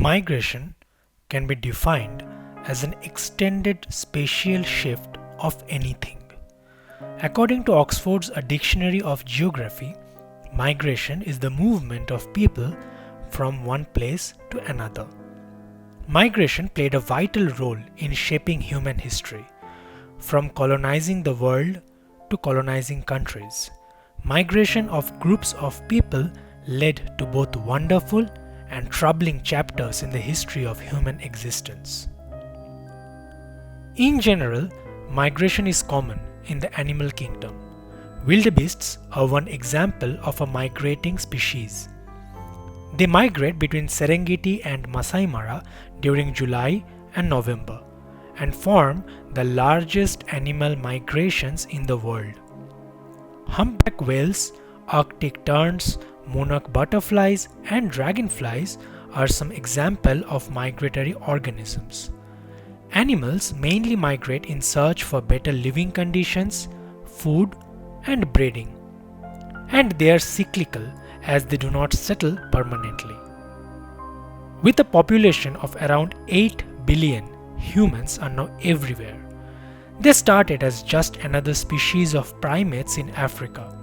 Migration can be defined as an extended spatial shift of anything. According to Oxford's A Dictionary of Geography, migration is the movement of people from one place to another. Migration played a vital role in shaping human history, from colonizing the world to colonizing countries. Migration of groups of people led to both wonderful and troubling chapters in the history of human existence. In general, migration is common in the animal kingdom. Wildebeests are one example of a migrating species. They migrate between Serengeti and Masai Mara during July and November and form the largest animal migrations in the world. Humpback whales, Arctic terns, monarch butterflies, and dragonflies are some examples of migratory organisms. Animals mainly migrate in search for better living conditions, food, and breeding. And they are cyclical as they do not settle permanently. With a population of around 8 billion, humans are now everywhere. They started as just another species of primates in Africa,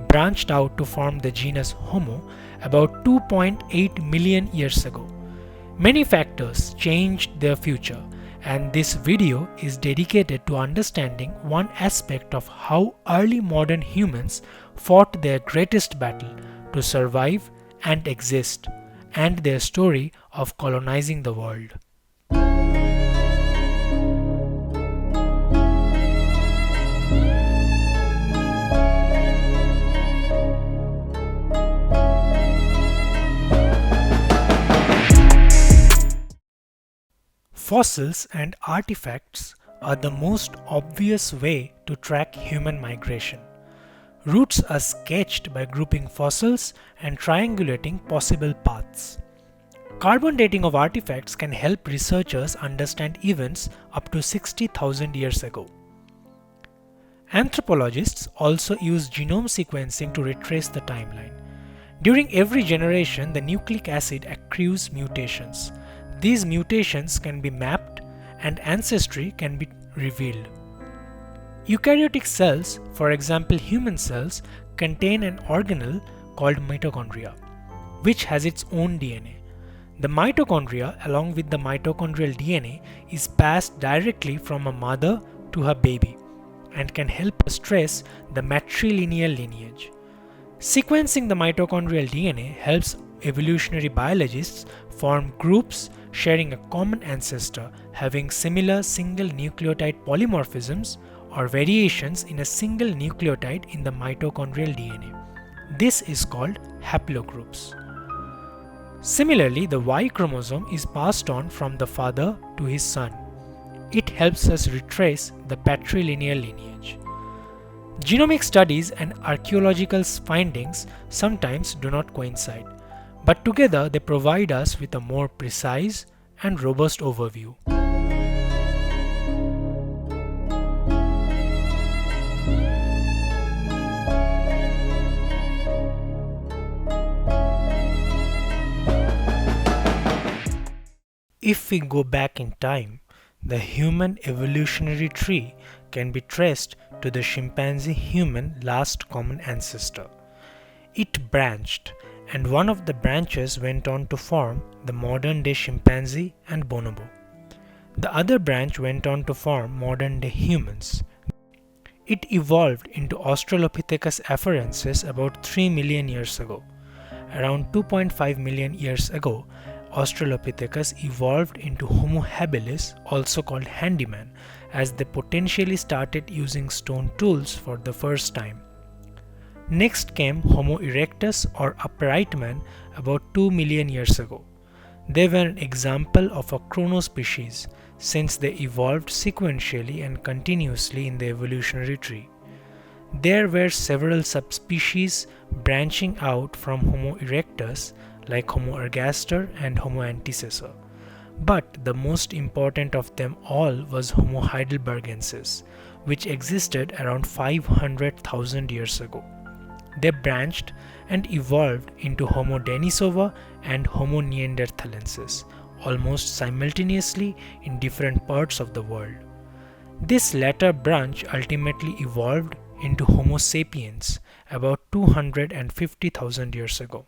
branched out to form the genus Homo about 2.8 million years ago. Many factors changed their future, and this video is dedicated to understanding one aspect of how early modern humans fought their greatest battle to survive and exist, and their story of colonizing the world. Fossils and artifacts are the most obvious way to track human migration. Routes are sketched by grouping fossils and triangulating possible paths. Carbon dating of artifacts can help researchers understand events up to 60,000 years ago. Anthropologists also use genome sequencing to retrace the timeline. During every generation, the nucleic acid accrues mutations. These mutations can be mapped and ancestry can be revealed. Eukaryotic cells, for example human cells, contain an organelle called mitochondria, which has its own DNA. The mitochondria, along with the mitochondrial DNA, is passed directly from a mother to her baby and can help us trace the matrilineal lineage. Sequencing the mitochondrial DNA helps evolutionary biologists form groups sharing a common ancestor, having similar single nucleotide polymorphisms or variations in a single nucleotide in the mitochondrial DNA. This is called haplogroups. Similarly, the Y chromosome is passed on from the father to his son. It helps us retrace the patrilineal lineage. Genomic studies and archaeological findings sometimes do not coincide, but together they provide us with a more precise and robust overview. If we go back in time, the human evolutionary tree can be traced to the chimpanzee-human last common ancestor. It branched, and one of the branches went on to form the modern-day chimpanzee and bonobo. The other branch went on to form modern-day humans. It evolved into Australopithecus afarensis about 3 million years ago. Around 2.5 million years ago, Australopithecus evolved into Homo habilis, also called handyman, as they potentially started using stone tools for the first time. Next came Homo erectus or upright man about 2 million years ago. They were an example of a chronospecies since they evolved sequentially and continuously in the evolutionary tree. There were several subspecies branching out from Homo erectus like Homo ergaster and Homo antecessor. But the most important of them all was Homo heidelbergensis, which existed around 500,000 years ago. They branched and evolved into Homo denisova and Homo neanderthalensis, almost simultaneously in different parts of the world. This latter branch ultimately evolved into Homo sapiens about 250,000 years ago.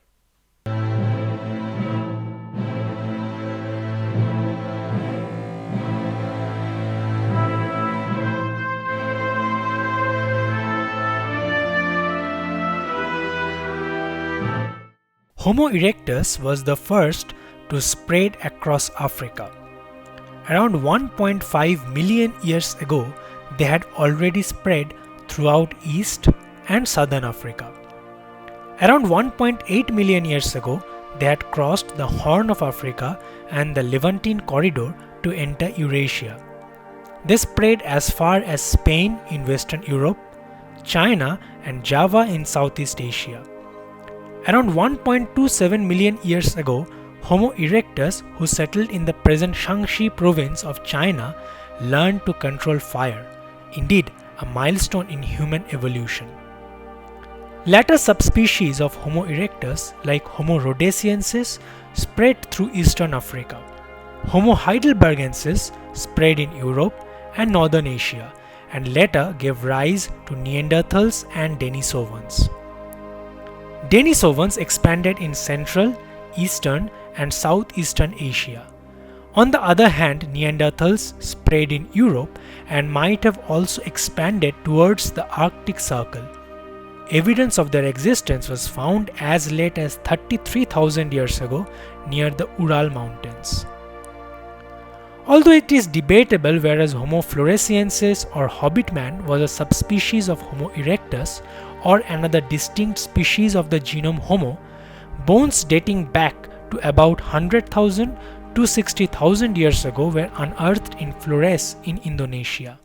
Homo erectus was the first to spread across Africa. Around 1.5 million years ago, they had already spread throughout East and Southern Africa. Around 1.8 million years ago, they had crossed the Horn of Africa and the Levantine corridor to enter Eurasia. They spread as far as Spain in Western Europe, China and Java in Southeast Asia. Around 1.27 million years ago, Homo erectus, who settled in the present Shaanxi province of China, learned to control fire, indeed a milestone in human evolution. Later subspecies of Homo erectus, like Homo rhodesiensis, spread through eastern Africa. Homo heidelbergensis spread in Europe and northern Asia, and later gave rise to Neanderthals and Denisovans. Denisovans expanded in Central, Eastern and Southeastern Asia. On the other hand, Neanderthals spread in Europe and might have also expanded towards the Arctic Circle. Evidence of their existence was found as late as 33,000 years ago near the Ural Mountains. Although it is debatable whereas Homo floresiensis or Hobbit man was a subspecies of Homo erectus or another distinct species of the genome Homo, bones dating back to about 100,000 to 60,000 years ago were unearthed in Flores in Indonesia.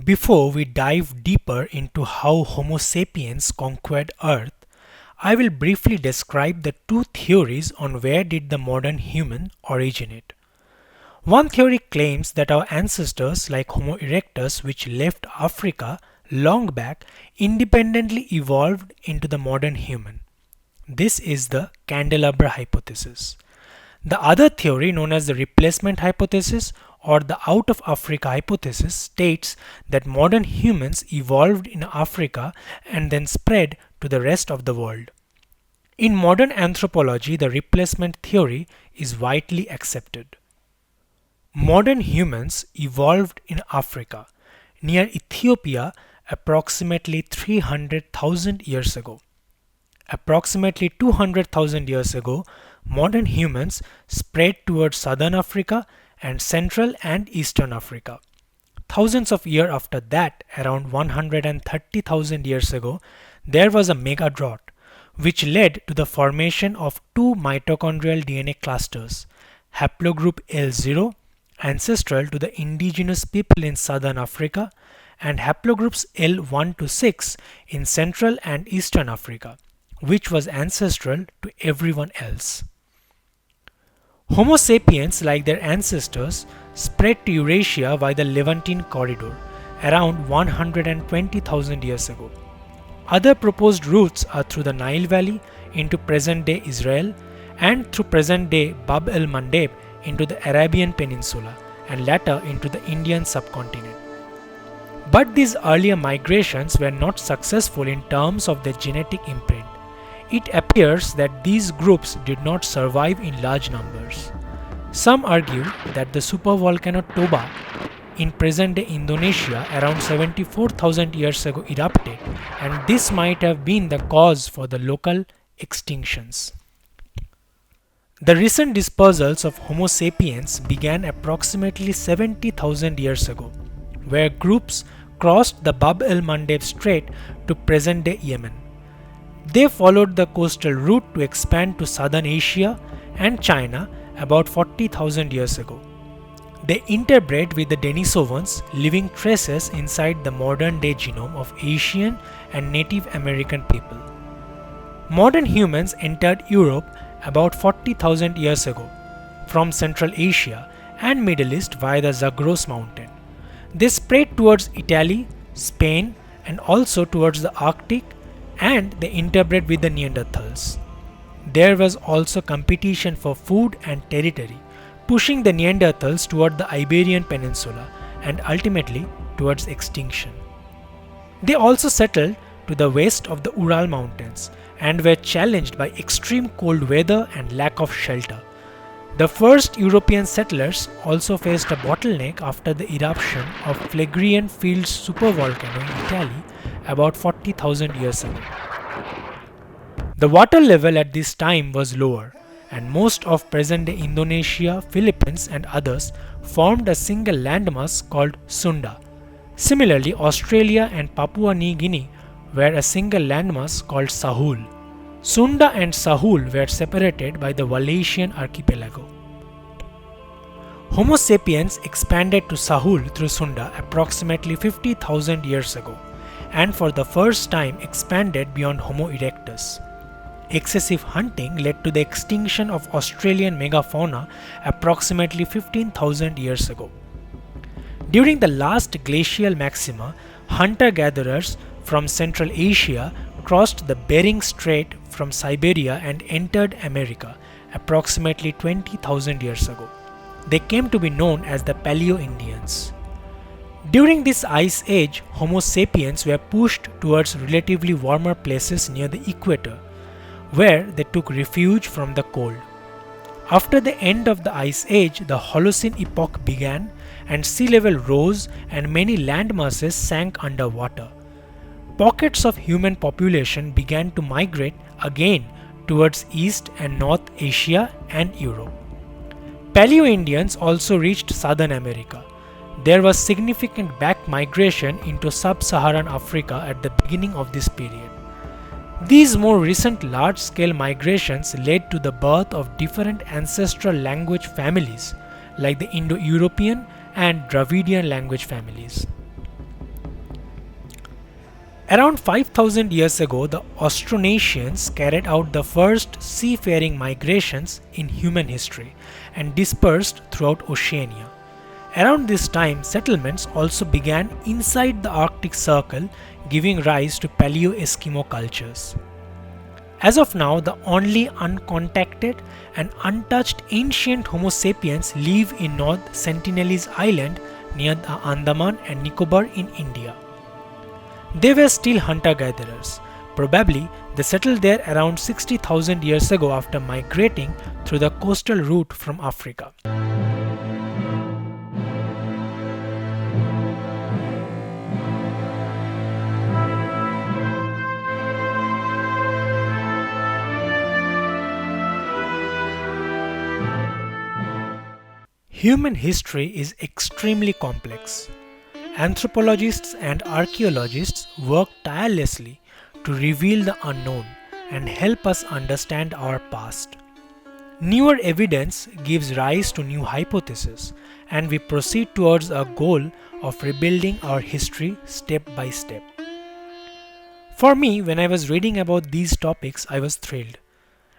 Before we dive deeper into how Homo sapiens conquered Earth, I will briefly describe the two theories on where did the modern human originate. One theory claims that our ancestors like Homo erectus, which left Africa long back, independently evolved into the modern human. This is the candelabra hypothesis. The other theory, known as the replacement hypothesis or the out of Africa hypothesis, states that modern humans evolved in Africa and then spread to the rest of the world. In modern anthropology, the replacement theory is widely accepted. Modern humans evolved in Africa, near Ethiopia, approximately 300,000 years ago. Approximately 200,000 years ago, modern humans spread towards southern Africa and central and eastern Africa. Thousands of years after that, around 130,000 years ago, there was a mega drought, which led to the formation of two mitochondrial DNA clusters, haplogroup L0, ancestral to the indigenous people in southern Africa, and haplogroups L1 to 6 in central and eastern Africa, which was ancestral to everyone else. Homo sapiens, like their ancestors, spread to Eurasia via the Levantine corridor around 120,000 years ago. Other proposed routes are through the Nile Valley into present-day Israel and through present-day Bab el-Mandeb into the Arabian Peninsula and later into the Indian subcontinent. But these earlier migrations were not successful in terms of their genetic imprint. It appears that these groups did not survive in large numbers. Some argue that the supervolcano Toba in present-day Indonesia around 74,000 years ago erupted, and this might have been the cause for the local extinctions. The recent dispersals of Homo sapiens began approximately 70,000 years ago, where groups crossed the Bab el-Mandeb Strait to present-day Yemen. They followed the coastal route to expand to southern Asia and China about 40,000 years ago. They interbred with the Denisovans, leaving traces inside the modern-day genome of Asian and Native American people. Modern humans entered Europe about 40,000 years ago from Central Asia and Middle East via the Zagros mountain, They spread towards Italy, Spain, and also towards the Arctic, and they interbred with the Neanderthals. There was also competition for food and territory, pushing the Neanderthals toward the Iberian Peninsula and ultimately towards extinction. They also settled to the west of the Ural Mountains and were challenged by extreme cold weather and lack of shelter. The first European settlers also faced a bottleneck after the eruption of Phlegrean Field's supervolcano in Italy about 40,000 years ago. The water level at this time was lower, and most of present-day Indonesia, Philippines and others formed a single landmass called Sunda. Similarly, Australia and Papua New Guinea were a single landmass called Sahul. Sunda and Sahul were separated by the Wallachian archipelago. Homo sapiens expanded to Sahul through Sunda approximately 50,000 years ago, and for the first time expanded beyond Homo erectus. Excessive hunting led to the extinction of Australian megafauna approximately 15,000 years ago. During the last glacial maxima, hunter-gatherers from Central Asia crossed the Bering Strait from Siberia and entered America approximately 20,000 years ago. They came to be known as the Paleo-Indians. During this ice age, Homo sapiens were pushed towards relatively warmer places near the equator, where they took refuge from the cold. After the end of the ice age, the Holocene epoch began and sea level rose and many landmasses sank underwater. Pockets of human population began to migrate again towards East and North Asia and Europe. Paleo-Indians also reached Southern America. There was significant back migration into sub-Saharan Africa at the beginning of this period. These more recent large-scale migrations led to the birth of different ancestral language families like the Indo-European and Dravidian language families. Around 5,000 years ago, the Austronesians carried out the first seafaring migrations in human history and dispersed throughout Oceania. Around this time, settlements also began inside the Arctic Circle, giving rise to Paleo-Eskimo cultures. As of now, the only uncontacted and untouched ancient Homo sapiens live in North Sentinelese Island near the Andaman and Nicobar in India. They were still hunter-gatherers. Probably they settled there around 60,000 years ago after migrating through the coastal route from Africa. Human history is extremely complex. Anthropologists and archaeologists work tirelessly to reveal the unknown and help us understand our past. Newer evidence gives rise to new hypotheses, and we proceed towards our goal of rebuilding our history step by step. For me, when I was reading about these topics, I was thrilled.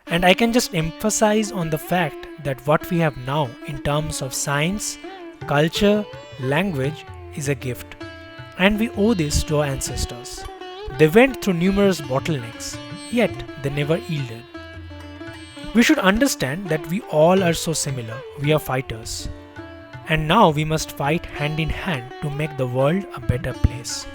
And I can just emphasize on the fact that what we have now in terms of science, culture, language is a gift. And we owe this to our ancestors. They went through numerous bottlenecks, yet they never yielded. We should understand that we all are so similar. We are fighters. And now we must fight hand in hand to make the world a better place.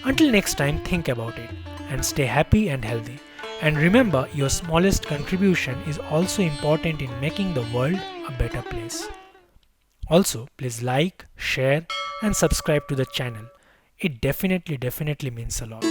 Until next time, think about it and stay happy and healthy. And remember, your smallest contribution is also important in making the world a better place. Also, please like, share and subscribe to the channel. It definitely means a lot.